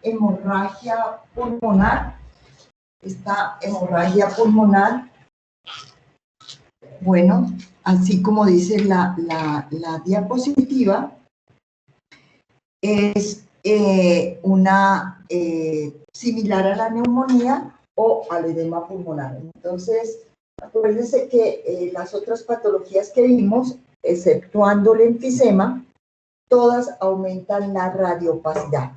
hemorragia pulmonar. Esta hemorragia pulmonar, bueno, así como dice la diapositiva, es similar a la neumonía o al edema pulmonar. Entonces, acuérdense que las otras patologías que vimos, exceptuando el enfisema, todas aumentan la radiopacidad.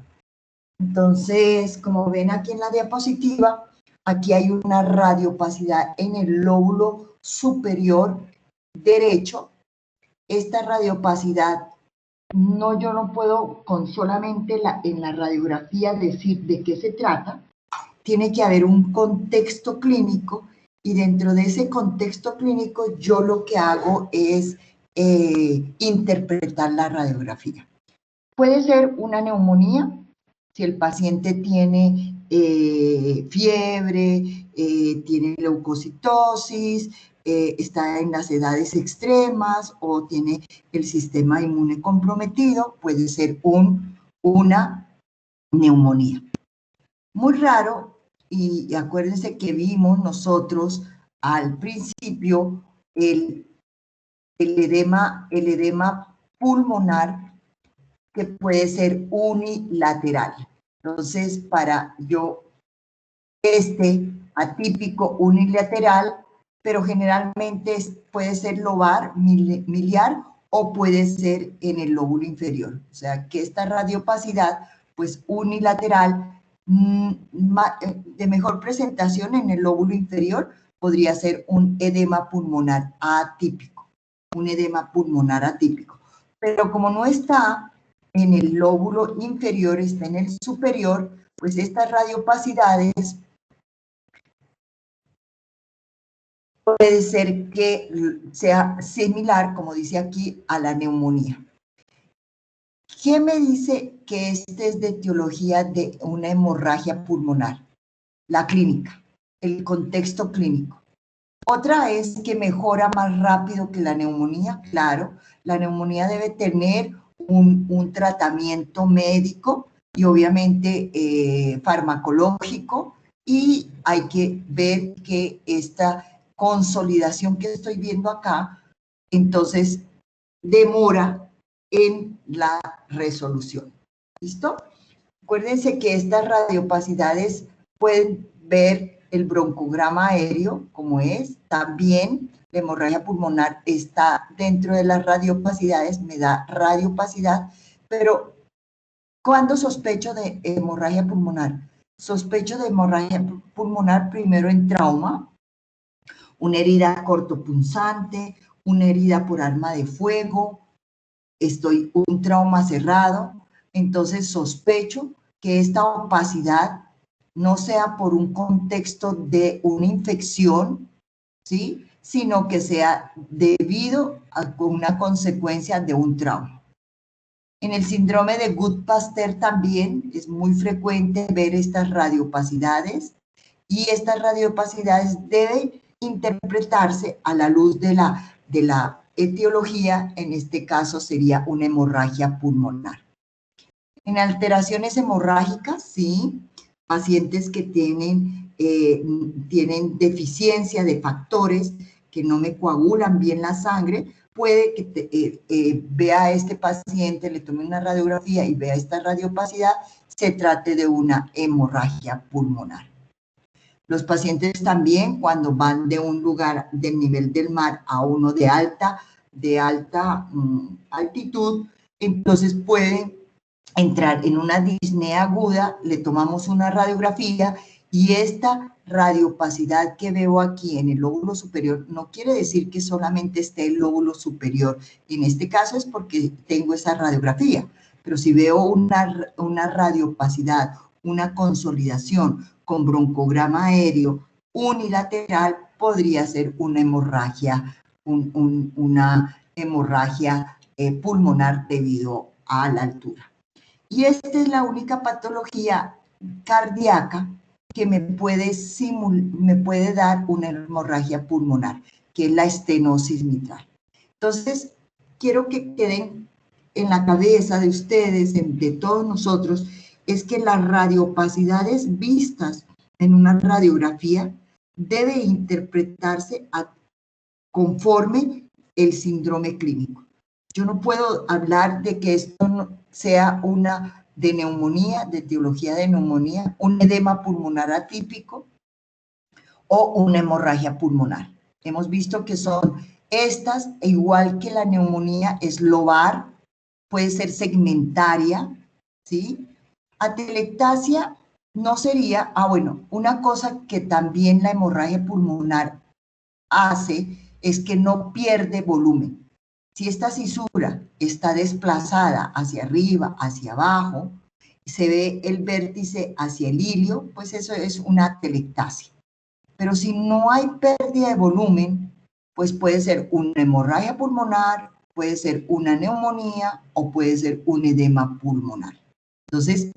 Entonces, como ven aquí en la diapositiva, aquí hay una radiopacidad en el lóbulo superior derecho. Esta radiopacidad, yo no puedo con solamente en la radiografía decir de qué se trata. Tiene que haber un contexto clínico y dentro de ese contexto clínico yo lo que hago es interpretar la radiografía. Puede ser una neumonía, si el paciente tiene fiebre, tiene leucocitosis, está en las edades extremas o tiene el sistema inmune comprometido, puede ser una neumonía. Muy raro, y acuérdense que vimos nosotros al principio el edema pulmonar, que puede ser unilateral. Entonces, para atípico unilateral, pero generalmente puede ser lobar, miliar, o puede ser en el lóbulo inferior. O sea, que esta radiopacidad, pues unilateral, de mejor presentación en el lóbulo inferior, podría ser un edema pulmonar atípico. Un edema pulmonar atípico. Pero como no está en el lóbulo inferior, está en el superior, pues estas radiopacidades puede ser que sea similar, como dice aquí, a la neumonía. ¿Qué me dice que este es de etiología de una hemorragia pulmonar? La clínica, el contexto clínico. Otra es que mejora más rápido que la neumonía. Claro, la neumonía debe tener un tratamiento médico y obviamente farmacológico, y hay que ver que esta consolidación que estoy viendo acá, entonces demora en la resolución. ¿Listo? Acuérdense que estas radiopacidades pueden ver el broncograma aéreo, como es. También la hemorragia pulmonar está dentro de las radiopacidades, me da radiopacidad, pero ¿cuándo sospecho de hemorragia pulmonar? Sospecho de hemorragia pulmonar primero en trauma, una herida cortopunzante, una herida por arma de fuego, un trauma cerrado. Entonces sospecho que esta opacidad no sea por un contexto de una infección, ¿sí?, sino que sea debido a una consecuencia de un trauma. En el síndrome de Goodpaster también es muy frecuente ver estas radiopacidades, y estas radiopacidades deben interpretarse a la luz de la etiología. En este caso sería una hemorragia pulmonar. En alteraciones hemorrágicas, sí, pacientes que tienen deficiencia de factores que no me coagulan bien la sangre, puede que vea a este paciente, le tome una radiografía y vea esta radiopacidad, se trate de una hemorragia pulmonar. Los pacientes también, cuando van de un lugar del nivel del mar a uno de alta altitud, entonces pueden entrar en una disnea aguda, le tomamos una radiografía y esta radiopacidad que veo aquí en el lóbulo superior no quiere decir que solamente esté el lóbulo superior. En este caso es porque tengo esa radiografía, pero si veo una radiopacidad, una consolidación con broncograma aéreo unilateral, podría ser una hemorragia, una hemorragia pulmonar debido a la altura. Y esta es la única patología cardíaca que me puede dar una hemorragia pulmonar, que es la estenosis mitral. Entonces, quiero que queden en la cabeza de ustedes, de todos nosotros, es que las radioopacidades vistas en una radiografía debe interpretarse conforme el síndrome clínico. Yo no puedo hablar de que esto no sea una de neumonía, de etiología de neumonía, un edema pulmonar atípico o una hemorragia pulmonar. Hemos visto que son estas, igual que la neumonía, es lobar, puede ser segmentaria, ¿sí? Atelectasia no sería, bueno, una cosa que también la hemorragia pulmonar hace es que no pierde volumen. Si esta cisura está desplazada hacia arriba, hacia abajo, se ve el vértice hacia el ilio, pues eso es una atelectasia. Pero si no hay pérdida de volumen, pues puede ser una hemorragia pulmonar, puede ser una neumonía o puede ser un edema pulmonar. Entonces,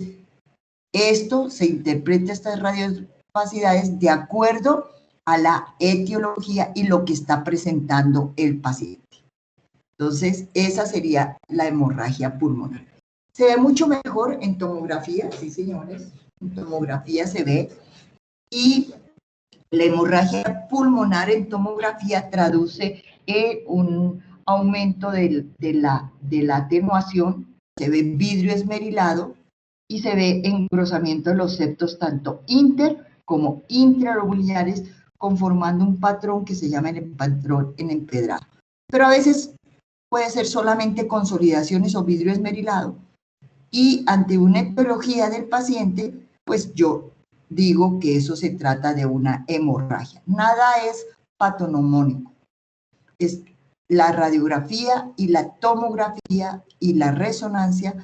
esto se interpreta, estas radiocapacidades, de acuerdo a la etiología y lo que está presentando el paciente. Entonces, esa sería la hemorragia pulmonar. Se ve mucho mejor en tomografía, sí señores, en tomografía se ve, y la hemorragia pulmonar en tomografía traduce un aumento de la atenuación, se ve vidrio esmerilado y se ve engrosamiento de los septos tanto inter como intraorbilares, conformando un patrón que se llama el patrón en empedrado. Pero a veces puede ser solamente consolidaciones o vidrio esmerilado, y ante una etiología del paciente, pues yo digo que eso se trata de una hemorragia. Nada es patognomónico. Es la radiografía y la tomografía y la resonancia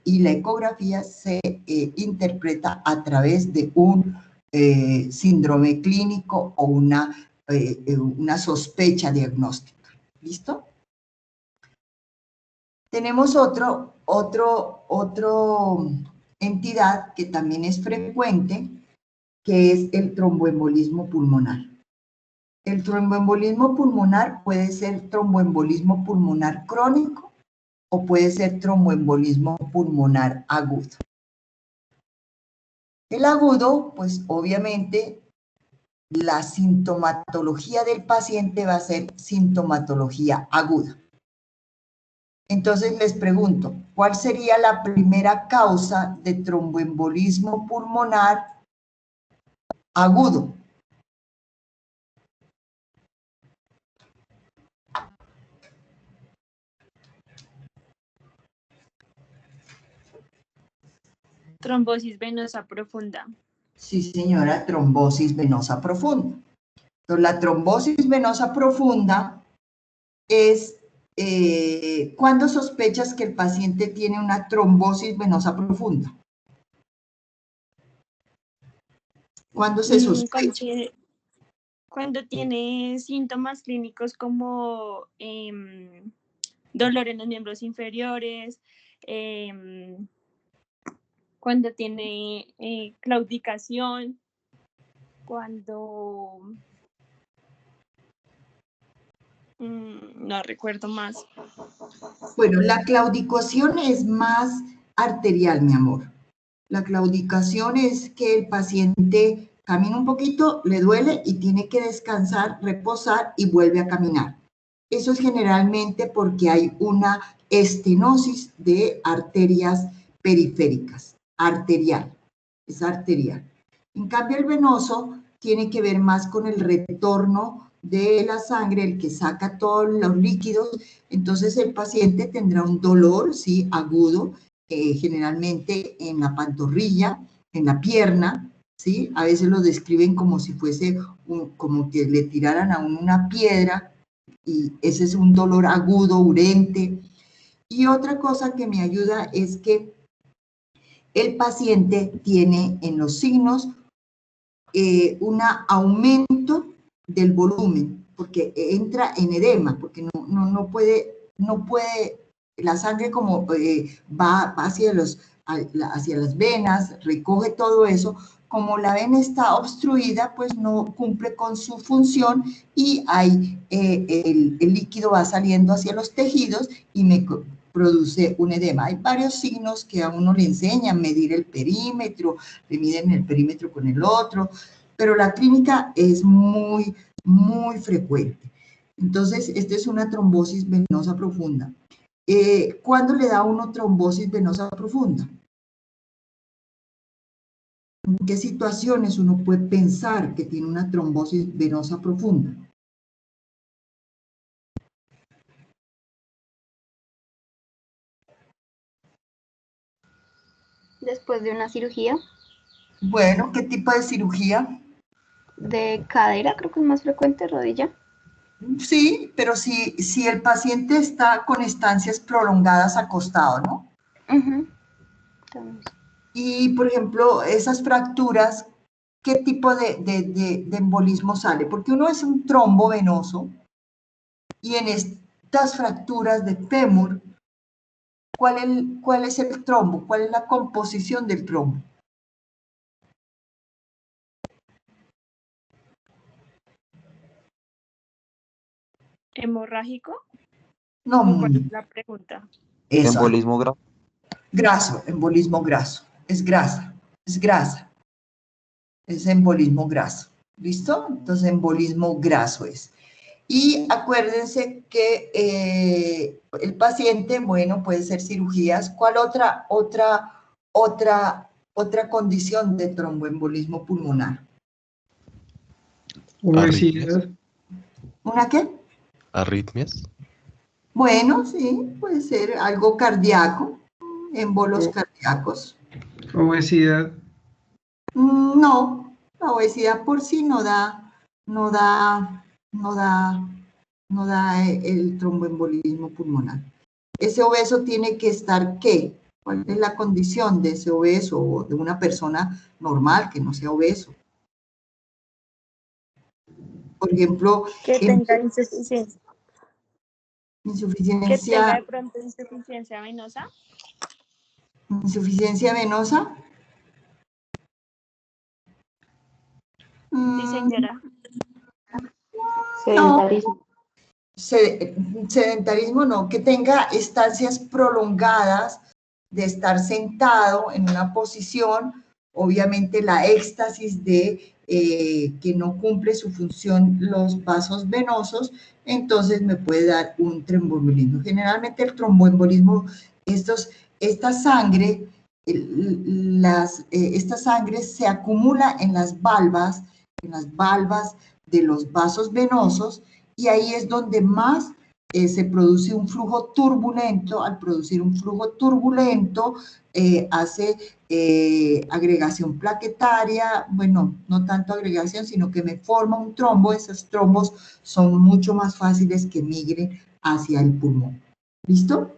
y la ecografía se interpreta a través de un síndrome clínico o una sospecha diagnóstica. ¿Listo? Tenemos otro entidad que también es frecuente, que es el tromboembolismo pulmonar. El tromboembolismo pulmonar puede ser tromboembolismo pulmonar crónico o puede ser tromboembolismo pulmonar agudo. El agudo, pues obviamente la sintomatología del paciente va a ser sintomatología aguda. Entonces les pregunto, ¿cuál sería la primera causa de tromboembolismo pulmonar agudo? Trombosis venosa profunda. Sí, señora, trombosis venosa profunda. Entonces, la trombosis venosa profunda es ¿cuándo sospechas que el paciente tiene una trombosis venosa profunda? ¿Cuándo se sospecha? Cuando tiene síntomas clínicos como dolor en los miembros inferiores, cuando tiene claudicación, cuando... no recuerdo más. Bueno, la claudicación es más arterial, mi amor. La claudicación es que el paciente camina un poquito, le duele y tiene que descansar, reposar y vuelve a caminar. Eso es generalmente porque hay una estenosis de arterias periféricas, arterial, es arterial. En cambio, el venoso tiene que ver más con el retorno de la sangre, el que saca todos los líquidos. Entonces el paciente tendrá un dolor, sí, agudo, generalmente en la pantorrilla, en la pierna, ¿sí? A veces lo describen como si fuese, como que le tiraran a una piedra, y ese es un dolor agudo, urente. Y otra cosa que me ayuda es que el paciente tiene en los signos un aumento del volumen, porque entra en edema, porque no puede, la sangre como va hacia las venas, recoge todo eso, como la vena está obstruida, pues no cumple con su función y hay, el líquido va saliendo hacia los tejidos y me produce un edema. Hay varios signos que a uno le enseñan, medir el perímetro, le miden el perímetro con el otro, pero la clínica es muy, muy frecuente. Entonces, esta es una trombosis venosa profunda. ¿Cuándo le da a uno trombosis venosa profunda? ¿En qué situaciones uno puede pensar que tiene una trombosis venosa profunda? Después de una cirugía Bueno, ¿qué tipo de cirugía? de cadera, creo que es más frecuente, rodilla. Sí, pero si el paciente está con estancias prolongadas acostado, ¿no? Y, por ejemplo, esas fracturas, ¿qué tipo de embolismo sale? Porque uno es un trombo venoso y en estas fracturas de fémur, ¿cuál es el trombo? ¿Cuál es la composición del trombo? ¿Hemorrágico? No, ¿O cuál es la pregunta? eso. Embolismo graso. Graso, embolismo graso. Es grasa, es grasa. Es embolismo graso. ¿Listo? Entonces, embolismo graso es. Y acuérdense que el paciente, bueno, puede ser cirugías. ¿Cuál otra condición de tromboembolismo pulmonar? Obesidad. ¿Una qué? Arritmias. Bueno, sí, puede ser algo cardíaco, émbolos cardíacos. Obesidad. No, la obesidad por sí no da el tromboembolismo pulmonar. Ese obeso tiene que estar, ¿qué? ¿Cuál es la condición de ese obeso o de una persona normal que no sea obeso? Por ejemplo, Que tenga insuficiencia. Que tenga de pronto insuficiencia venosa. ¿Insuficiencia venosa? Sí, señora. Sedentarismo. Sedentarismo no, que tenga estancias prolongadas de estar sentado en una posición, obviamente la éxtasis de que no cumple su función los vasos venosos, entonces me puede dar un tromboembolismo. Generalmente el tromboembolismo, esta sangre, esta sangre se acumula en las valvas de los vasos venosos, y ahí es donde más se produce un flujo turbulento. Al producir un flujo turbulento, hace agregación plaquetaria, bueno, no tanto agregación, sino que me forma un trombo. Esos trombos son mucho más fáciles que migren hacia el pulmón. ¿Listo?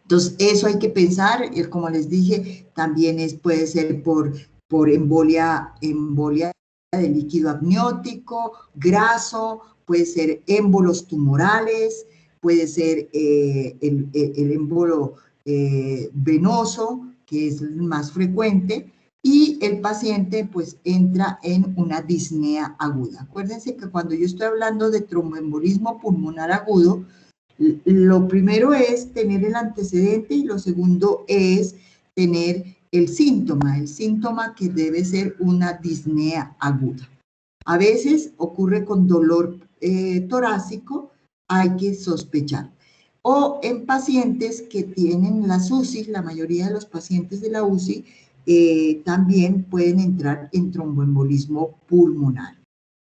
Entonces, eso hay que pensar, como les dije, también puede ser por embolia de líquido amniótico, graso, puede ser émbolos tumorales, puede ser el émbolo venoso, que es el más frecuente, y el paciente pues entra en una disnea aguda. Acuérdense que cuando yo estoy hablando de tromboembolismo pulmonar agudo, lo primero es tener el antecedente y lo segundo es tener el síntoma que debe ser una disnea aguda. A veces ocurre con dolor torácico, hay que sospechar. O en pacientes que tienen las UCI, la mayoría de los pacientes de la UCI también pueden entrar en tromboembolismo pulmonar.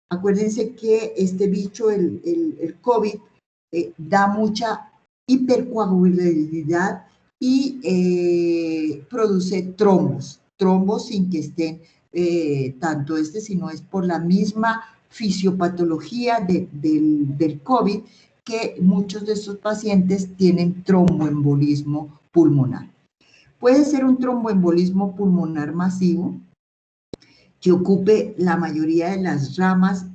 Acuérdense que este bicho, el COVID, da mucha hipercoagulabilidad y produce trombos sin que estén tanto sino es por la misma fisiopatología del COVID que muchos de estos pacientes tienen tromboembolismo pulmonar. Puede ser un tromboembolismo pulmonar masivo que ocupe la mayoría de las ramas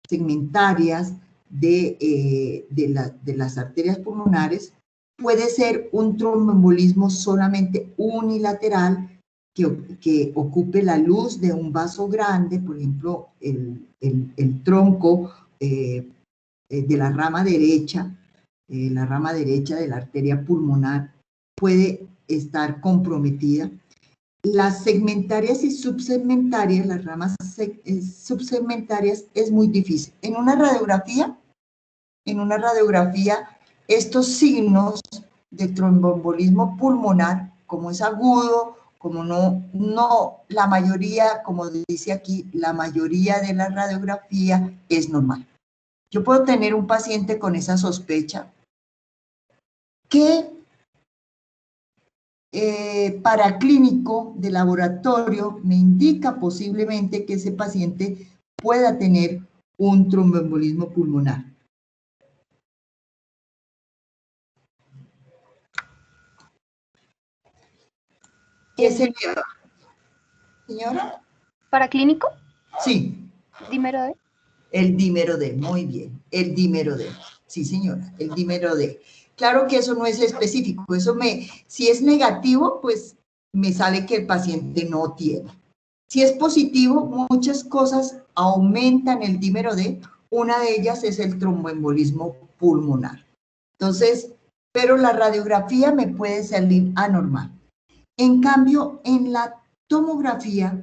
segmentarias de las arterias pulmonares. Puede ser un tromboembolismo solamente unilateral que ocupe la luz de un vaso grande, por ejemplo, el tronco de la rama derecha, la rama derecha de la arteria pulmonar puede estar comprometida. Las segmentarias y subsegmentarias, las ramas subsegmentarias es muy difícil. En una radiografía, estos signos de tromboembolismo pulmonar, como es agudo, como no, la mayoría, como dice aquí, la mayoría de la radiografía es normal. Yo puedo tener un paciente con esa sospecha que paraclínico de laboratorio me indica posiblemente que ese paciente pueda tener un tromboembolismo pulmonar. ¿Qué sería, señora? ¿Paraclínico? Sí, Dímero D. el dímero D, muy bien, el dímero D. Sí, señora, el dímero D. Claro que eso no es específico, si es negativo, pues me sale que el paciente no tiene. Si es positivo, muchas cosas aumentan el dímero D, una de ellas es el tromboembolismo pulmonar. Entonces, pero la radiografía me puede salir anormal. En cambio, en la tomografía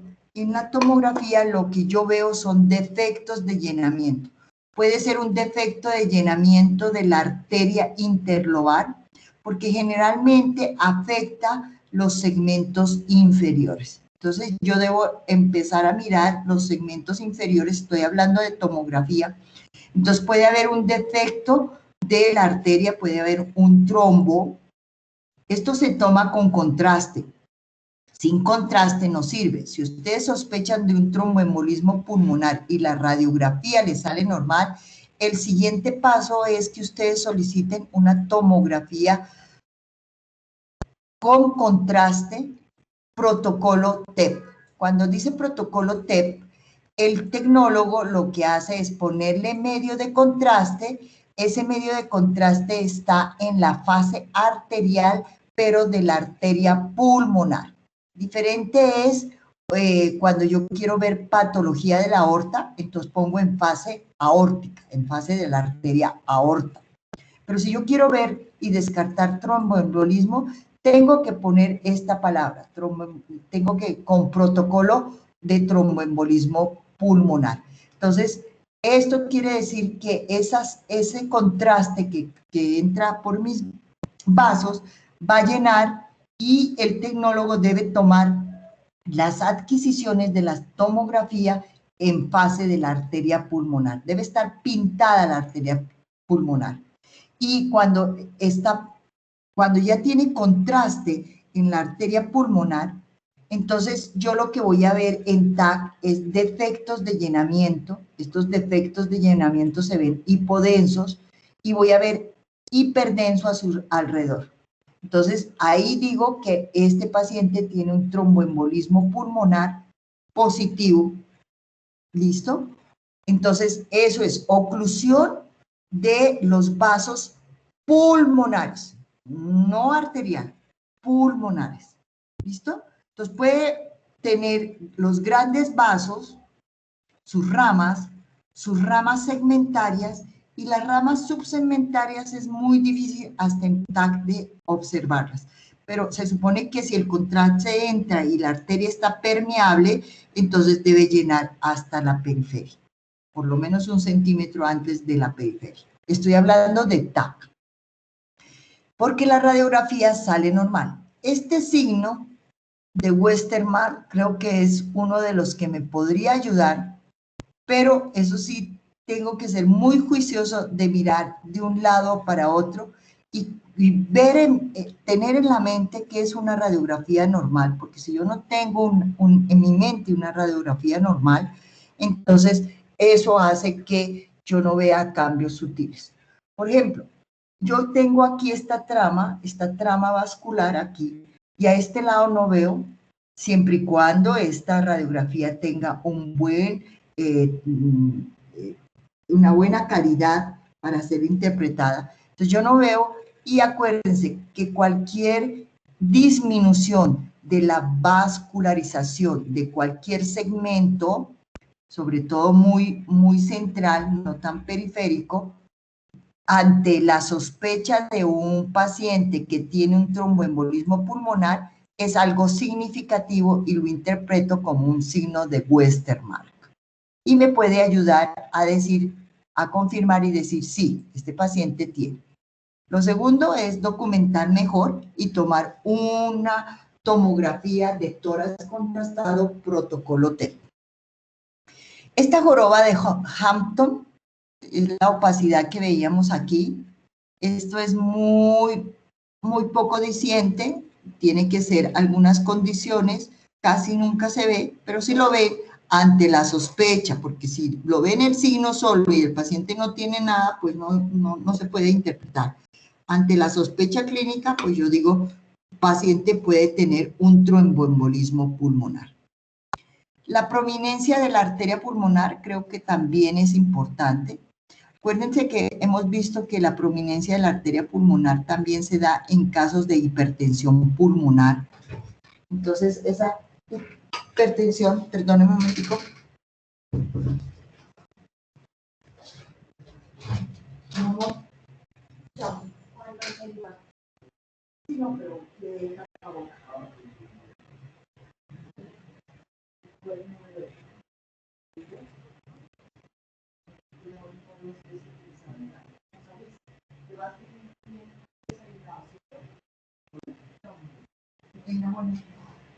lo que yo veo son defectos de llenamiento. Puede ser un defecto de llenamiento de la arteria interlobar, porque generalmente afecta los segmentos inferiores. Entonces, yo debo empezar a mirar los segmentos inferiores, estoy hablando de tomografía. Entonces, puede haber un defecto de la arteria, puede haber un trombo. Esto se toma con contraste. Sin contraste no sirve. Si ustedes sospechan de un tromboembolismo pulmonar y la radiografía les sale normal, el siguiente paso es que ustedes soliciten una tomografía con contraste, protocolo TEP. Cuando dice protocolo TEP, el tecnólogo lo que hace es ponerle medio de contraste. Ese medio de contraste está en la fase arterial, pero de la arteria pulmonar. Diferente es cuando yo quiero ver patología de la aorta, entonces pongo en fase aórtica, en fase de la arteria aorta. Pero si yo quiero ver y descartar tromboembolismo, tengo que poner esta palabra, con protocolo de tromboembolismo pulmonar. Entonces, esto quiere decir que ese contraste que entra por mis vasos va a llenar y el tecnólogo debe tomar las adquisiciones de la tomografía en fase de la arteria pulmonar. Debe estar pintada la arteria pulmonar. Y cuando ya tiene contraste en la arteria pulmonar, entonces yo lo que voy a ver en TAC es defectos de llenamiento. Estos defectos de llenamiento se ven hipodensos y voy a ver hiperdenso a su alrededor. Entonces ahí digo que este paciente tiene un tromboembolismo pulmonar positivo. ¿Listo? Entonces eso es oclusión de los vasos pulmonares, no arterial, pulmonares. ¿Listo? Entonces puede tener los grandes vasos, sus ramas segmentarias, y las ramas subsegmentarias es muy difícil hasta en TAC de observarlas. Pero se supone que si el contraste entra y la arteria está permeable, entonces debe llenar hasta la periferia, por lo menos 1 centímetro antes de la periferia. Estoy hablando de TAC, porque la radiografía sale normal. Este signo de Westermarck creo que es uno de los que me podría ayudar, pero eso sí, tengo que ser muy juicioso de mirar de un lado para otro y tener en la mente que es una radiografía normal, porque si yo no tengo en mi mente una radiografía normal, entonces eso hace que yo no vea cambios sutiles. Por ejemplo, yo tengo aquí esta trama vascular aquí, y a este lado no veo, siempre y cuando esta radiografía tenga una buena calidad para ser interpretada. Entonces yo no veo, y acuérdense que cualquier disminución de la vascularización de cualquier segmento, sobre todo muy central, no tan periférico, ante la sospecha de un paciente que tiene un tromboembolismo pulmonar, es algo significativo y lo interpreto como un signo de Westermarck. Y me puede ayudar a decir, a confirmar y decir, sí, este paciente tiene. Lo segundo es documentar mejor y tomar una tomografía de tórax contrastado protocolo T. Esta joroba de Hampton es la opacidad que veíamos aquí. Esto es muy poco diciente, tiene que ser algunas condiciones, casi nunca se ve, pero si lo ve ante la sospecha, porque si lo ven el signo solo y el paciente no tiene nada, pues no se puede interpretar. Ante la sospecha clínica, pues yo digo, paciente puede tener un tromboembolismo pulmonar. La prominencia de la arteria pulmonar creo que también es importante. Acuérdense que hemos visto que la prominencia de la arteria pulmonar también se da en casos de hipertensión pulmonar. Entonces, esa hipertensión, perdónenme un momentico.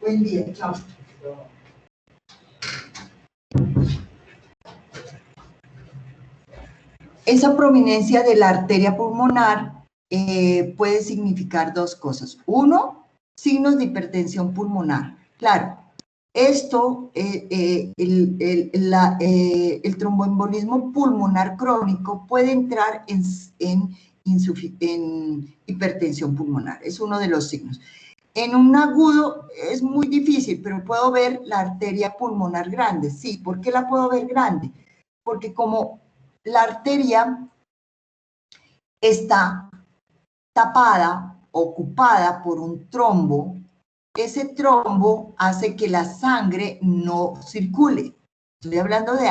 Buen día, chao. Esa prominencia de la arteria pulmonar puede significar dos cosas. Uno, signos de hipertensión pulmonar. Claro, esto, el tromboembolismo pulmonar crónico puede entrar en hipertensión pulmonar. Es uno de los signos. En un agudo es muy difícil, pero puedo ver la arteria pulmonar grande. Sí, ¿por qué la puedo ver grande? Porque como la arteria está tapada, ocupada por un trombo, ese trombo hace que la sangre no circule. Estoy hablando de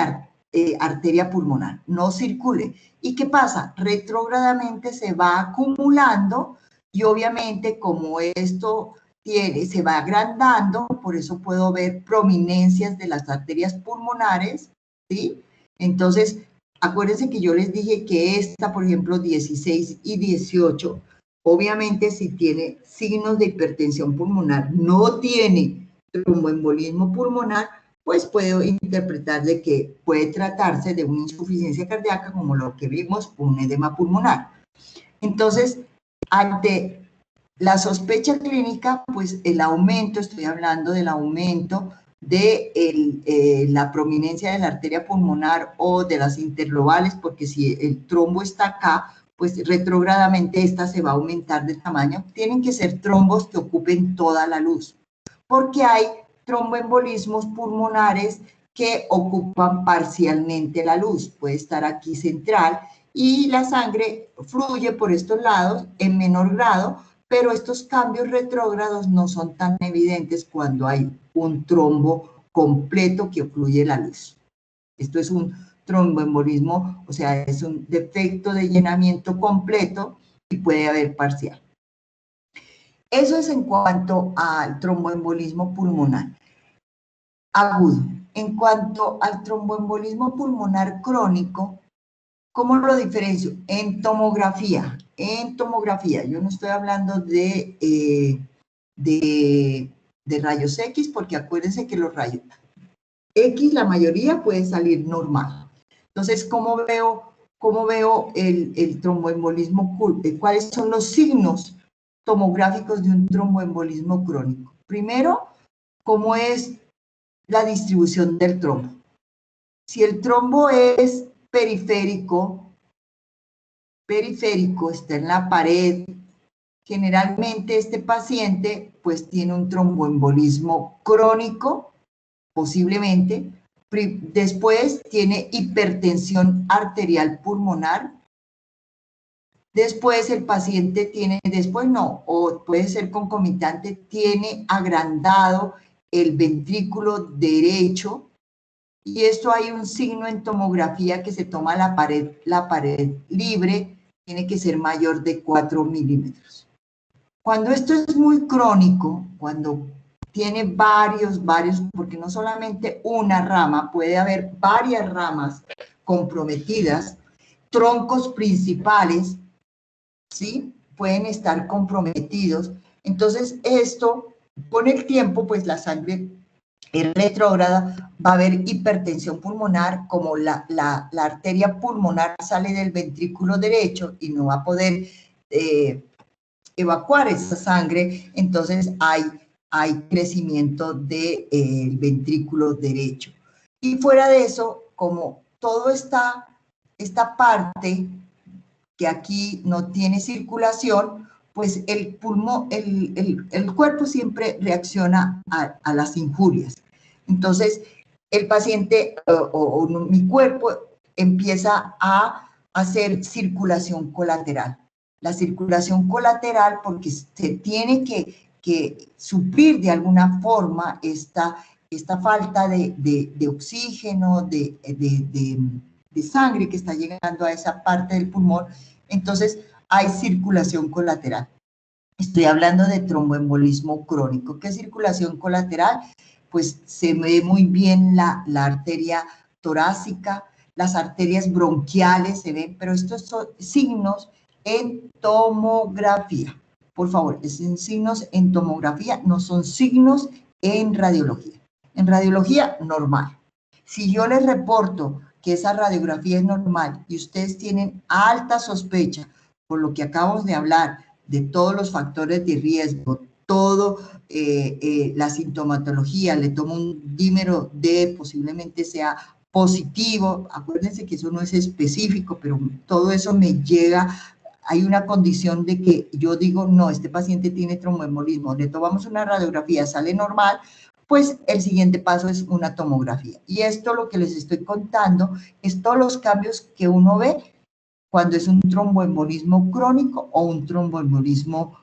arteria pulmonar, no circule. ¿Y qué pasa? Retrógradamente se va acumulando y obviamente como esto se va agrandando, por eso puedo ver prominencias de las arterias pulmonares, ¿sí? Entonces, acuérdense que yo les dije que esta, por ejemplo, 16 y 18, obviamente si tiene signos de hipertensión pulmonar, no tiene tromboembolismo pulmonar, pues puedo interpretar de que puede tratarse de una insuficiencia cardíaca como lo que vimos, un edema pulmonar. Entonces, ante la sospecha clínica, pues el aumento, estoy hablando del aumento de la prominencia de la arteria pulmonar o de las interlobales, porque si el trombo está acá, pues retrógradamente esta se va a aumentar de tamaño. Tienen que ser trombos que ocupen toda la luz, porque hay tromboembolismos pulmonares que ocupan parcialmente la luz. Puede estar aquí central y la sangre fluye por estos lados en menor grado, pero estos cambios retrógrados no son tan evidentes cuando hay un trombo completo que ocluye la luz. Esto es un tromboembolismo, o sea, es un defecto de llenamiento completo y puede haber parcial. Eso es en cuanto al tromboembolismo pulmonar agudo. En cuanto al tromboembolismo pulmonar crónico, ¿cómo lo diferencio? En tomografía. En tomografía, yo no estoy hablando de rayos X, porque acuérdense que los rayos X, la mayoría puede salir normal. Entonces, ¿cómo veo el tromboembolismo? ¿Cuáles son los signos tomográficos de un tromboembolismo crónico? Primero, ¿cómo es la distribución del trombo? Si el trombo es periférico, está en la pared, generalmente este paciente pues tiene un tromboembolismo crónico, posiblemente. Después tiene hipertensión arterial pulmonar. Después el paciente tiene, o puede ser concomitante, tiene agrandado el ventrículo derecho. Y esto hay un signo en tomografía que se toma la pared libre tiene que ser mayor de 4 milímetros. Cuando esto es muy crónico, cuando tiene varios, porque no solamente una rama, puede haber varias ramas comprometidas, troncos principales, ¿sí? Pueden estar comprometidos. Entonces, esto, con el tiempo, pues la sangre retrógrada, va a haber hipertensión pulmonar, como la arteria pulmonar sale del ventrículo derecho y no va a poder evacuar esa sangre, entonces hay crecimiento del ventrículo derecho. Y fuera de eso, como toda esta parte que aquí no tiene circulación, pues el pulmón, el cuerpo siempre reacciona a las injurias. Entonces, el paciente o mi cuerpo empieza a hacer circulación colateral. La circulación colateral, porque se tiene que suplir de alguna forma esta falta de oxígeno, de sangre que está llegando a esa parte del pulmón, entonces hay circulación colateral. Estoy hablando de tromboembolismo crónico. ¿Qué es circulación colateral? Pues se ve muy bien la arteria torácica, las arterias bronquiales se ven, pero estos son signos en tomografía. Por favor, son signos en tomografía, no son signos en radiología. En radiología, normal. Si yo les reporto que esa radiografía es normal y ustedes tienen alta sospecha, por lo que acabamos de hablar, de todos los factores de riesgo, todo la sintomatología, le tomo un dímero D, posiblemente sea positivo, acuérdense que eso no es específico, pero todo eso me llega, hay una condición de que yo digo, no, este paciente tiene tromboembolismo, le tomamos una radiografía, sale normal, pues el siguiente paso es una tomografía. Y esto lo que les estoy contando es todos los cambios que uno ve cuando es un tromboembolismo crónico o un tromboembolismo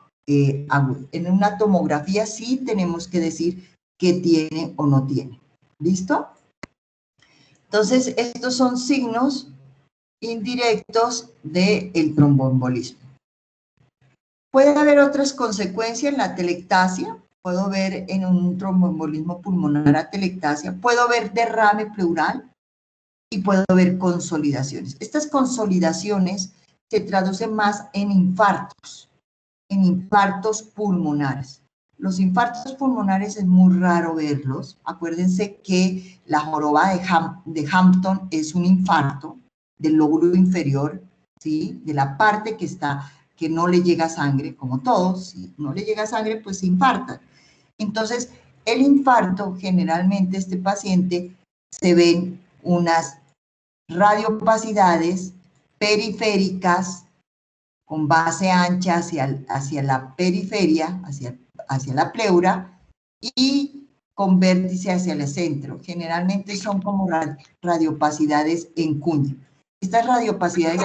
agudo. En una tomografía sí tenemos que decir qué tiene o no tiene. ¿Listo? Entonces, estos son signos indirectos del tromboembolismo. Puede haber otras consecuencias en la atelectasia. Puedo ver en un tromboembolismo pulmonar atelectasia. Puedo ver derrame pleural. Y puedo ver consolidaciones. Estas consolidaciones se traducen más en infartos pulmonares. Los infartos pulmonares es muy raro verlos. Acuérdense que la joroba de Hampton es un infarto del lóbulo inferior, ¿sí? De la parte que no le llega sangre, como todos, si no le llega sangre, pues se infarta. Entonces, el infarto, generalmente este paciente se ven unas radiopacidades periféricas con base ancha hacia la periferia, hacia la pleura, y con vértice hacia el centro. Generalmente son como radiopacidades en cuña. Estas radiopacidades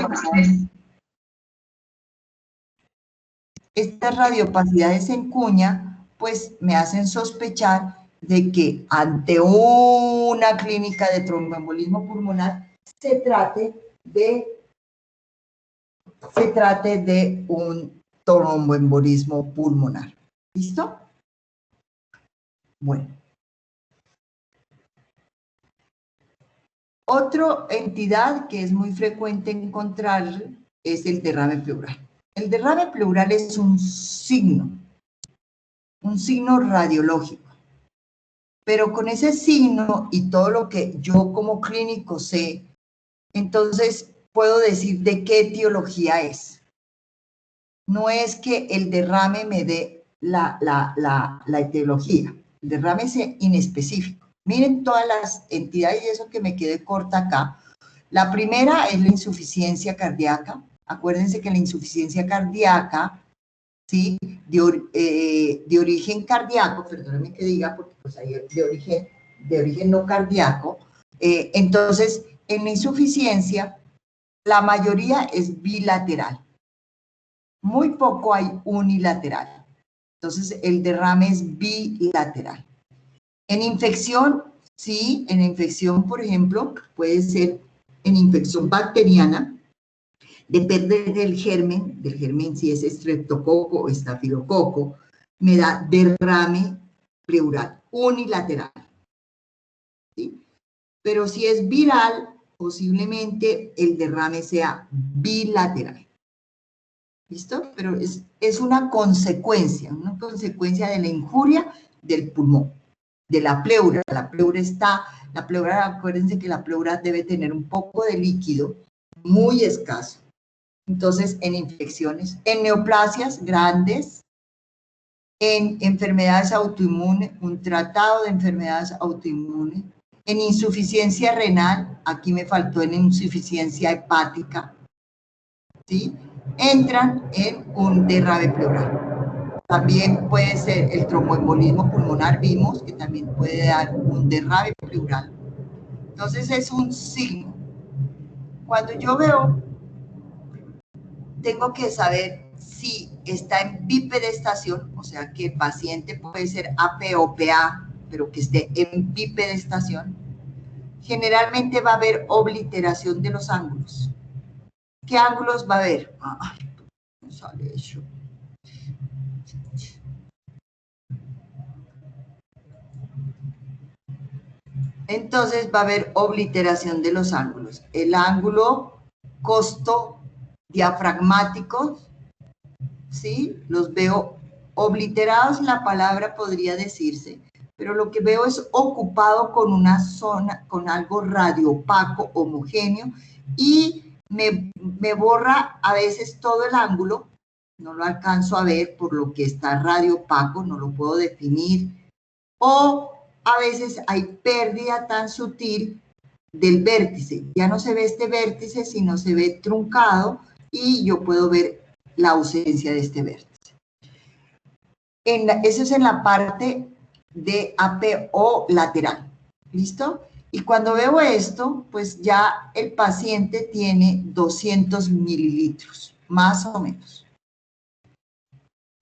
en cuña, pues me hacen sospechar de que ante una clínica de tromboembolismo pulmonar se trate de un tromboembolismo pulmonar. ¿Listo? Bueno. Otra entidad que es muy frecuente encontrar es el derrame pleural. El derrame pleural es un signo radiológico. Pero con ese signo y todo lo que yo como clínico sé, entonces puedo decir de qué etiología es. No es que el derrame me dé la etiología. El derrame es inespecífico. Miren todas las entidades y eso que me quedé corta acá. La primera es la insuficiencia cardíaca. Acuérdense que la insuficiencia cardíaca, ¿sí? De origen cardíaco, perdónenme que diga, porque pues hay de origen no cardíaco. Entonces, en la insuficiencia, la mayoría es bilateral. Muy poco hay unilateral. Entonces, el derrame es bilateral. En infección, sí, en infección, por ejemplo, puede ser en infección bacteriana, Depende del germen si es estreptococo o estafilococo, me da derrame pleural unilateral, ¿sí? Pero si es viral, posiblemente el derrame sea bilateral. ¿Listo? Pero es una consecuencia de la injuria del pulmón, de la pleura. La pleura, acuérdense que la pleura debe tener un poco de líquido muy escaso. Entonces, en infecciones, en neoplasias grandes, en enfermedades autoinmunes, un tratado de enfermedades autoinmunes, en insuficiencia renal, aquí me faltó en insuficiencia hepática, ¿sí? Entran en un derrame pleural. También puede ser el tromboembolismo pulmonar, vimos que también puede dar un derrame pleural. Entonces es un signo. Cuando yo veo, tengo que saber si está en bipedestación, o sea que el paciente puede ser AP o PA, pero que esté en bipedestación. Generalmente va a haber obliteración de los ángulos. ¿Qué ángulos va a haber? Ay, no sale eso. Entonces va a haber obliteración de los ángulos. El ángulo costo diafragmático, ¿sí? Los veo obliterados, la palabra podría decirse, pero lo que veo es ocupado con una zona, con algo radiopaco, homogéneo, y me borra a veces todo el ángulo, no lo alcanzo a ver por lo que está radiopaco, no lo puedo definir, o a veces hay pérdida tan sutil del vértice. Ya no se ve este vértice, sino se ve truncado y yo puedo ver la ausencia de este vértice. Eso es en la parte de APO lateral. ¿Listo? Y cuando veo esto, pues ya el paciente tiene 200 mililitros, más o menos.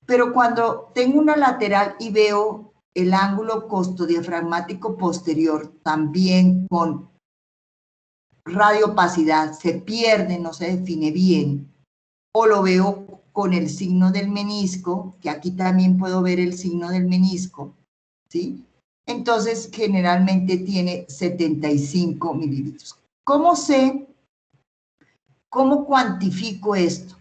Pero cuando tengo una lateral y veo el ángulo costodiafragmático posterior también con radiopacidad, se pierde, no se define bien, o lo veo con el signo del menisco, que aquí también puedo ver el signo del menisco, ¿sí? Entonces, generalmente tiene 75 mililitros. ¿Cómo sé? ¿Cómo cuantifico esto?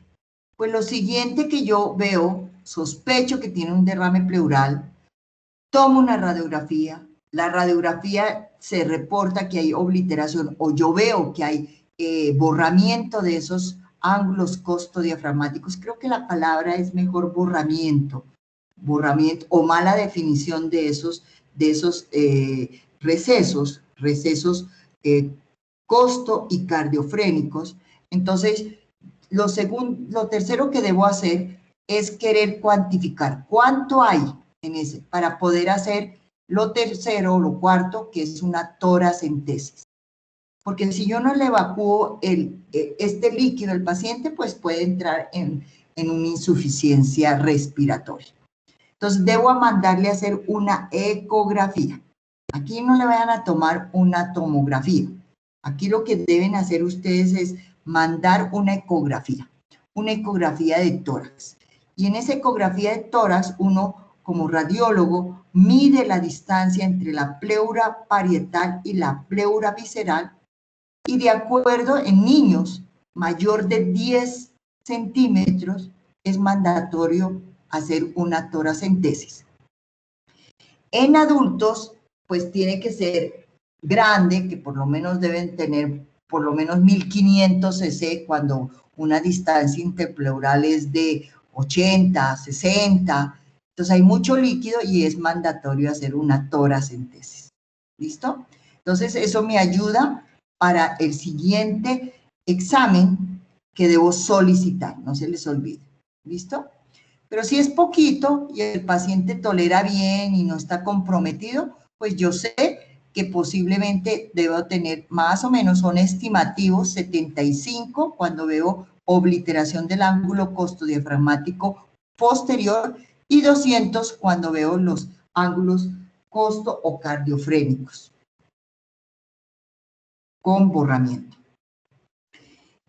Pues lo siguiente que yo veo, sospecho que tiene un derrame pleural, tomo una radiografía, la radiografía se reporta que hay obliteración o yo veo que hay borramiento de esos ángulos costodiafragmáticos, creo que la palabra es mejor borramiento o mala definición de esos recesos costo y cardiofrénicos. Entonces, lo tercero que debo hacer es querer cuantificar cuánto hay en ese, para poder hacer lo tercero o lo cuarto, que es una toracentesis. Porque si yo no le evacúo este líquido al paciente, pues puede entrar en una insuficiencia respiratoria. Entonces, debo mandarle a hacer una ecografía. Aquí no le vayan a tomar una tomografía. Aquí lo que deben hacer ustedes es mandar una ecografía de tórax. Y en esa ecografía de tórax, uno como radiólogo mide la distancia entre la pleura parietal y la pleura visceral, y de acuerdo en niños mayor de 10 centímetros es mandatorio hacer una toracentesis. En adultos, pues tiene que ser grande, que por lo menos deben tener por lo menos 1500 cc cuando una distancia interpleural es de 80, 60. Entonces hay mucho líquido y es mandatorio hacer una toracentesis. ¿Listo? Entonces eso me ayuda para el siguiente examen que debo solicitar, no se les olvide. ¿Listo? Pero si es poquito y el paciente tolera bien y no está comprometido, pues yo sé que posiblemente debo tener más o menos, son estimativos, 75 cuando veo obliteración del ángulo costodiafragmático posterior y 200 cuando veo los ángulos costo o cardiofrénicos con borramiento.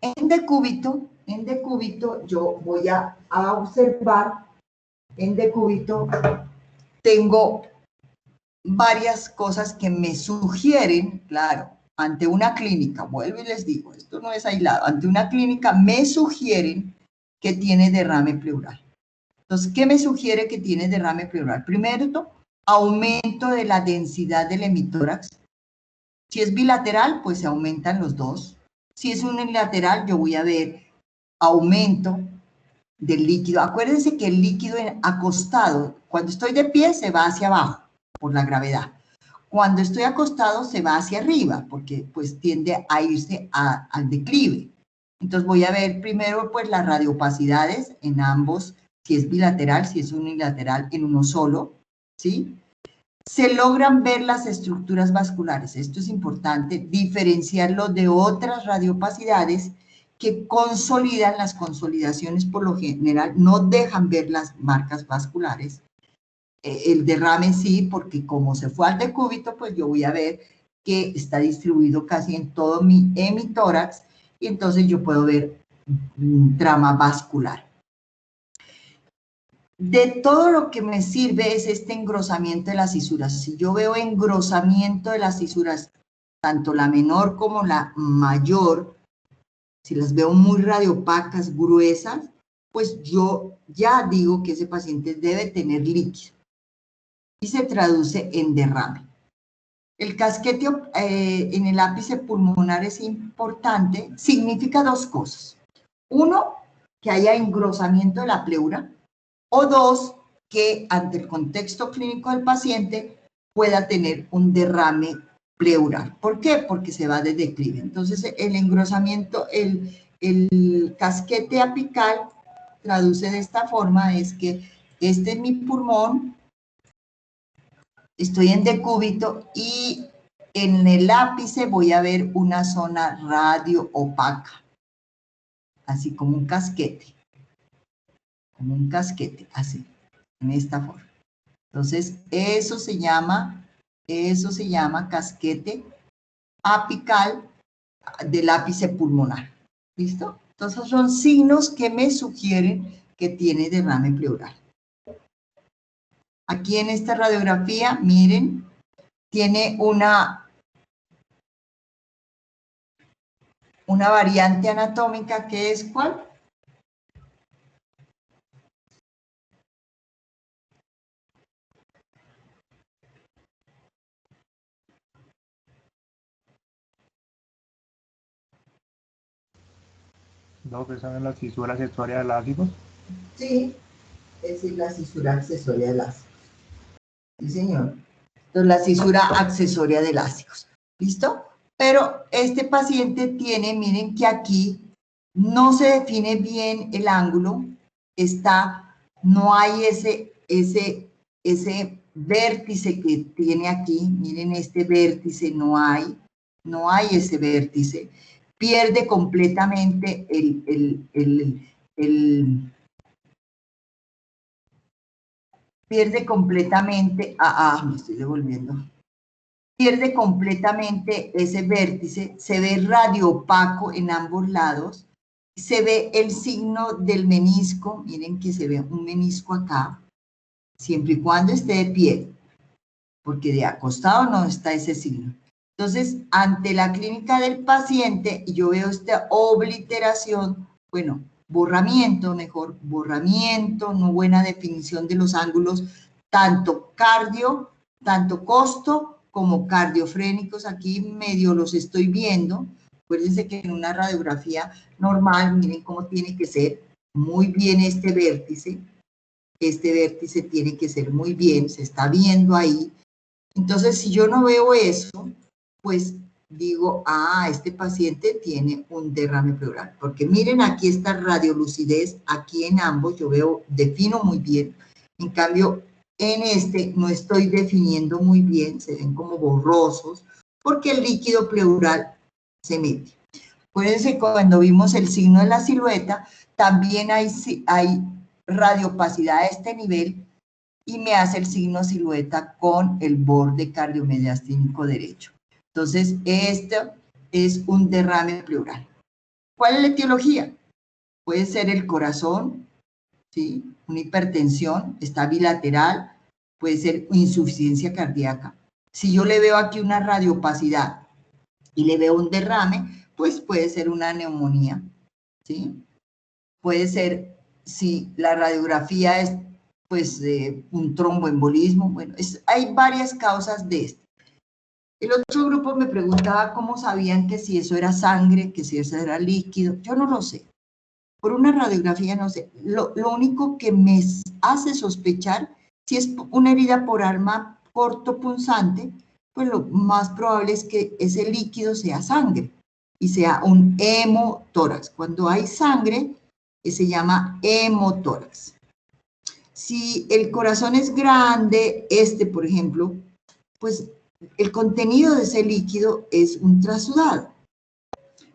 En decúbito en decúbito yo voy a observar, en decúbito tengo varias cosas que me sugieren, claro, ante una clínica, vuelvo y les digo, esto no es aislado, ante una clínica me sugieren que tiene derrame pleural. Entonces, ¿qué me sugiere que tiene derrame pleural? Primero, aumento de la densidad del hemitórax. Si es bilateral, pues se aumentan los dos. Si es unilateral, yo voy a ver aumento del líquido. Acuérdense que el líquido acostado, cuando estoy de pie, se va hacia abajo por la gravedad. Cuando estoy acostado, se va hacia arriba, porque pues tiende a irse al declive. Entonces voy a ver primero pues las radiopacidades en ambos, si es bilateral, si es unilateral, en uno solo, ¿sí? Se logran ver las estructuras vasculares. Esto es importante, diferenciarlo de otras radiopacidades que consolidan. Las consolidaciones por lo general no dejan ver las marcas vasculares. El derrame sí, porque como se fue al decúbito, pues yo voy a ver que está distribuido casi en todo mi hemitórax y entonces yo puedo ver trama vascular. De todo lo que me sirve es este engrosamiento de las fisuras. Si yo veo engrosamiento de las fisuras, tanto la menor como la mayor, si las veo muy radiopacas, gruesas, pues yo ya digo que ese paciente debe tener líquido y se traduce en derrame. El casquete en el ápice pulmonar es importante, significa dos cosas. Uno, que haya engrosamiento de la pleura, o dos, que ante el contexto clínico del paciente pueda tener un derrame pleural. ¿Por qué? Porque se va de declive. Entonces, el engrosamiento, el casquete apical traduce de esta forma, es que este es mi pulmón, estoy en decúbito y en el ápice voy a ver una zona radio opaca, así como un casquete, así, en esta forma. Entonces, eso se llama casquete apical del ápice pulmonar. ¿Listo? Entonces, son signos que me sugieren que tiene derrame pleural. Aquí en esta radiografía, miren, tiene una variante anatómica que es ¿cuál? No, que son las fisuras accesorias del ácido. Sí, es la cisura accesoria del ácido. Sí, señor. Entonces, la cisura accesoria del ácido. ¿Listo? Pero este paciente tiene, miren que aquí no se define bien el ángulo, no hay ese vértice que tiene aquí, miren este vértice, no hay ese vértice, pierde completamente me estoy devolviendo. Pierde completamente ese vértice, se ve radiopaco en ambos lados, se ve el signo del menisco, miren que se ve un menisco acá, siempre y cuando esté de pie, porque de acostado no está ese signo. Entonces, ante la clínica del paciente, yo veo esta obliteración, bueno, borramiento, no buena definición de los ángulos, tanto costo como cardiofrénicos. Aquí medio los estoy viendo. Acuérdense que en una radiografía normal, miren cómo tiene que ser muy bien este vértice tiene que ser muy bien, se está viendo ahí. Entonces, si yo no veo eso, pues digo, este paciente tiene un derrame pleural, porque miren, aquí está radiolucidez, aquí en ambos yo defino muy bien, en cambio, en este no estoy definiendo muy bien, se ven como borrosos, porque el líquido pleural se mete. Acuérdense, cuando vimos el signo de la silueta, también hay radiopacidad a este nivel y me hace el signo silueta con el borde cardiomediastínico derecho. Entonces, esto es un derrame pleural. ¿Cuál es la etiología? puede ser el corazón, ¿sí? Una hipertensión, está bilateral, puede ser insuficiencia cardíaca. Si yo le veo aquí una radioopacidad y le veo un derrame, pues puede ser una neumonía, ¿sí? Puede ser, si la radiografía es pues un tromboembolismo, bueno, hay varias causas de esto. El otro grupo me preguntaba cómo sabían que si eso era sangre, que si eso era líquido. Yo no lo sé. Por una radiografía no sé. Lo único que me hace sospechar, si es una herida por arma cortopunzante, pues lo más probable es que ese líquido sea sangre y sea un hemotórax. Cuando hay sangre, se llama hemotórax. Si el corazón es grande, por ejemplo, pues el contenido de ese líquido es un trasudado.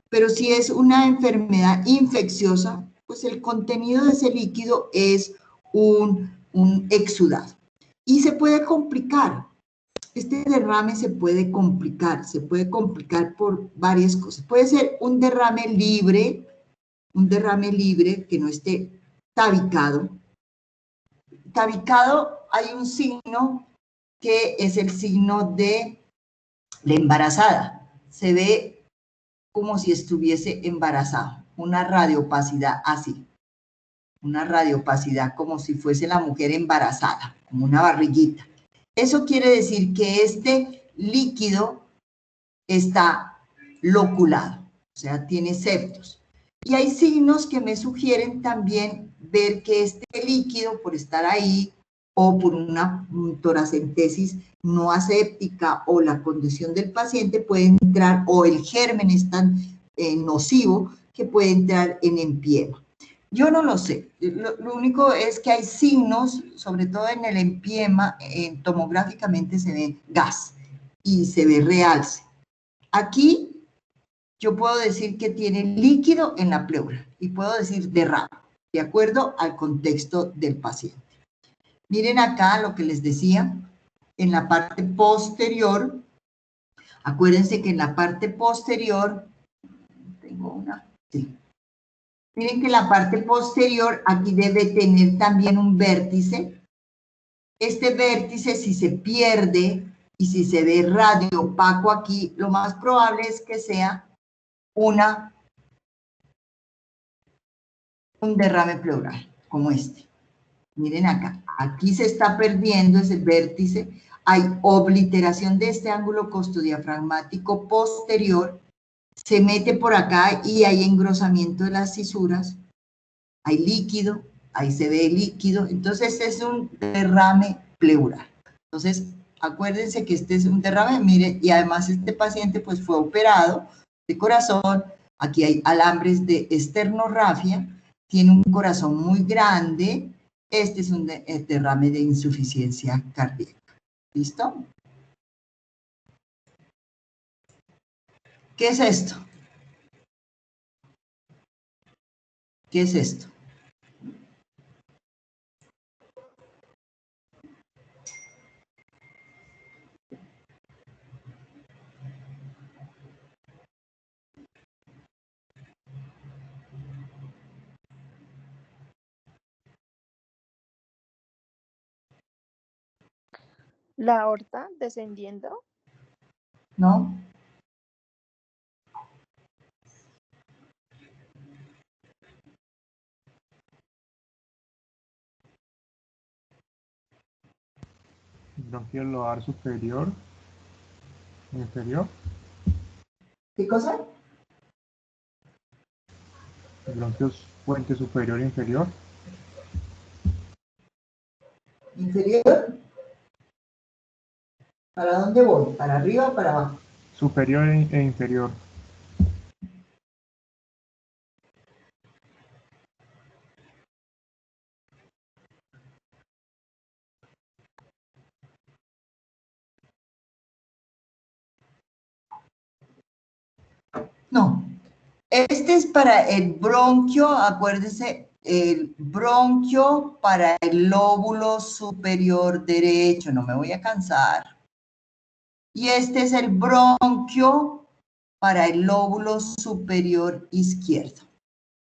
Pero si es una enfermedad infecciosa, pues el contenido de ese líquido es un exudado. Y se puede complicar. Este derrame se puede complicar por varias cosas. Puede ser un derrame libre que no esté tabicado. Tabicado, hay un signo que es el signo de la embarazada. Se ve como si estuviese embarazado, una radioopacidad así, una radioopacidad como si fuese la mujer embarazada, como una barriguita. Eso quiere decir que este líquido está loculado, o sea, tiene septos. Y hay signos que me sugieren también ver que este líquido, por estar ahí, o por una toracentesis no aséptica o la condición del paciente, puede entrar, o el germen es tan nocivo que puede entrar en empiema. Yo no lo sé, lo único es que hay signos, sobre todo en el empiema, tomográficamente se ve gas y se ve realce. Aquí yo puedo decir que tiene líquido en la pleura y puedo decir derrame, de acuerdo al contexto del paciente. Miren acá lo que les decía, en la parte posterior, acuérdense que en la parte posterior, tengo una, sí. Miren que la parte posterior aquí debe tener también un vértice. Este vértice, si se pierde y si se ve radiopaco aquí, lo más probable es que sea un derrame pleural, como este. Miren acá, aquí se está perdiendo ese vértice, hay obliteración de este ángulo costodiafragmático posterior, se mete por acá y hay engrosamiento de las cisuras, hay líquido, ahí se ve el líquido, entonces es un derrame pleural. Entonces, acuérdense que este es un derrame, mire, y además este paciente pues fue operado de corazón, aquí hay alambres de esternorrafia, tiene un corazón muy grande, este es un derrame de insuficiencia cardíaca. ¿Listo? ¿Qué es esto? ¿Qué es esto? La aorta descendiendo. ¿No? Bronquio lobar superior, inferior. ¿Qué cosa? Bronquios puente superior e inferior. ¿Inferior? ¿Para dónde voy? ¿Para arriba o para abajo? Superior e inferior. No. Este es para el bronquio, acuérdense, el bronquio para el lóbulo superior derecho, no me voy a cansar. Y este es el bronquio para el lóbulo superior izquierdo.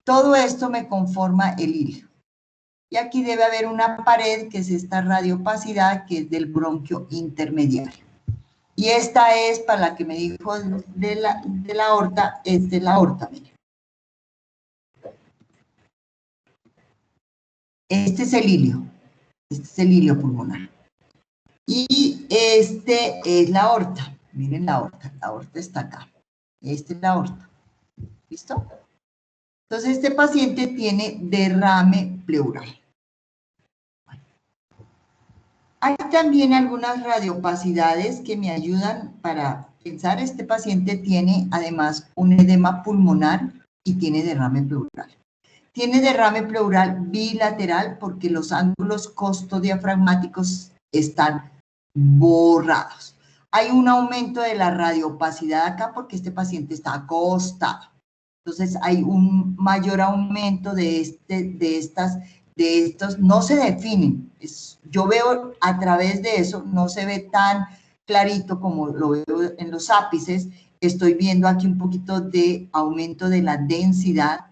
Todo esto me conforma el hilo. Y aquí debe haber una pared, que es esta radiopacidad, que es del bronquio intermediario. Y esta es, para la que me dijo de la aorta, es de la aorta, miren. Este es el hilio pulmonar. Y este es la aorta. Miren la aorta está acá. Esta es la aorta. ¿Listo? Entonces, este paciente tiene derrame pleural. Hay también algunas radiopacidades que me ayudan para pensar. Este paciente tiene además un edema pulmonar y tiene derrame pleural. Tiene derrame pleural bilateral porque los ángulos costodiafragmáticos están borrados. Hay un aumento de la radiopacidad acá porque este paciente está acostado. Entonces hay un mayor aumento de estos, no se definen. Yo veo a través de eso, no se ve tan clarito como lo veo en los ápices. Estoy viendo aquí un poquito de aumento de la densidad.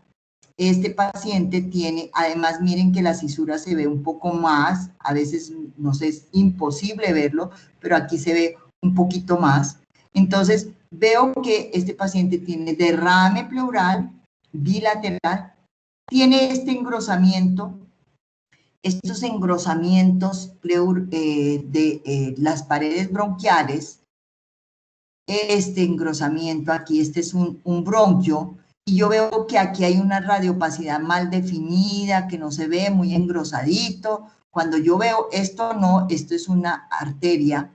Este paciente tiene, además miren que la cisura se ve un poco más, a veces no sé, es imposible verlo, pero aquí se ve un poquito más. Entonces veo que este paciente tiene derrame pleural bilateral, tiene este engrosamiento, estos engrosamientos de las paredes bronquiales, este engrosamiento aquí, este es un bronquio, y yo veo que aquí hay una radiopacidad mal definida, que no se ve muy engrosadito. Cuando yo veo esto, no, esto es una arteria,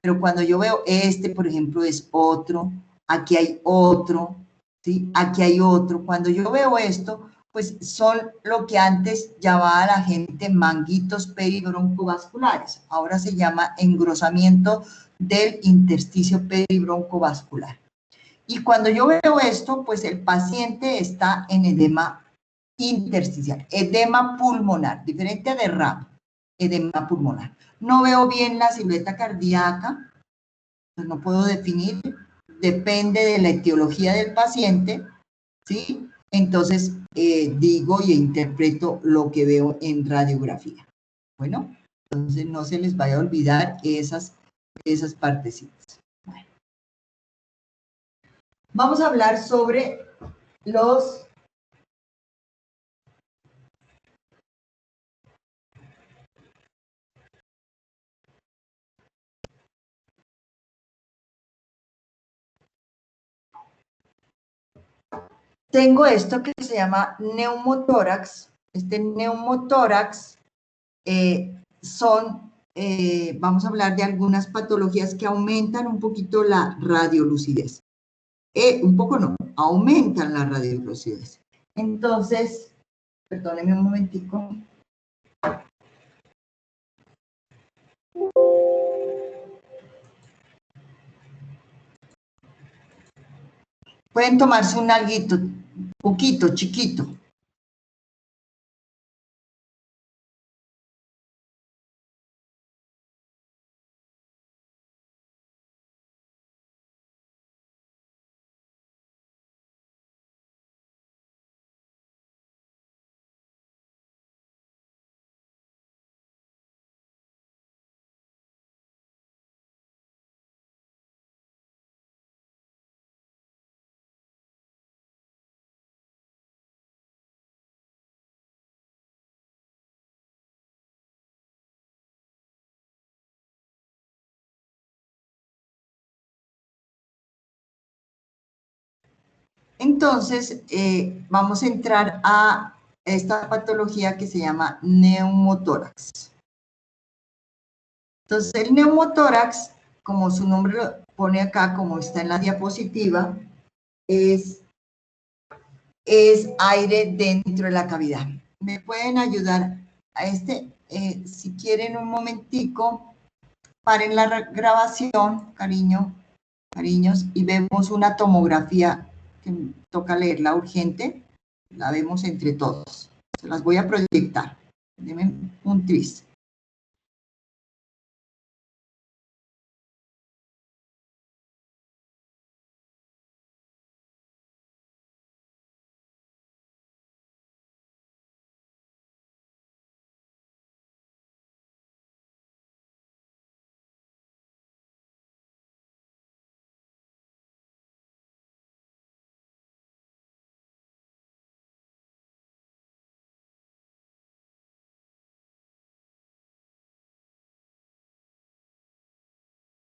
pero cuando yo veo este, por ejemplo, es otro, aquí hay otro, ¿sí? Aquí hay otro. Cuando yo veo esto, pues son lo que antes llamaba la gente manguitos peribroncovasculares. Ahora se llama engrosamiento del intersticio peribroncovascular. Y cuando yo veo esto, pues el paciente está en edema intersticial, edema pulmonar, diferente a derrame, edema pulmonar. No veo bien la silueta cardíaca, pues no puedo definir, depende de la etiología del paciente, ¿sí? Entonces digo y interpreto lo que veo en radiografía. Bueno, entonces no se les vaya a olvidar esas partecitas. Bueno. Vamos a hablar sobre los tengo esto que se llama neumotórax. Este neumotórax vamos a hablar de algunas patologías que aumentan un poquito la radiolucidez. Un poco no, aumentan la radiolucidez. Entonces, perdónenme un momentico. Pueden tomarse un alguito, poquito, chiquito. Entonces, vamos a entrar a esta patología que se llama neumotórax. Entonces, el neumotórax, como su nombre lo pone acá, como está en la diapositiva, es aire dentro de la cavidad. ¿Me pueden ayudar a si quieren un momentico, paren la grabación, cariños, y vemos una tomografía que toca leerla urgente, la vemos entre todos. Se las voy a proyectar. Denme un tris.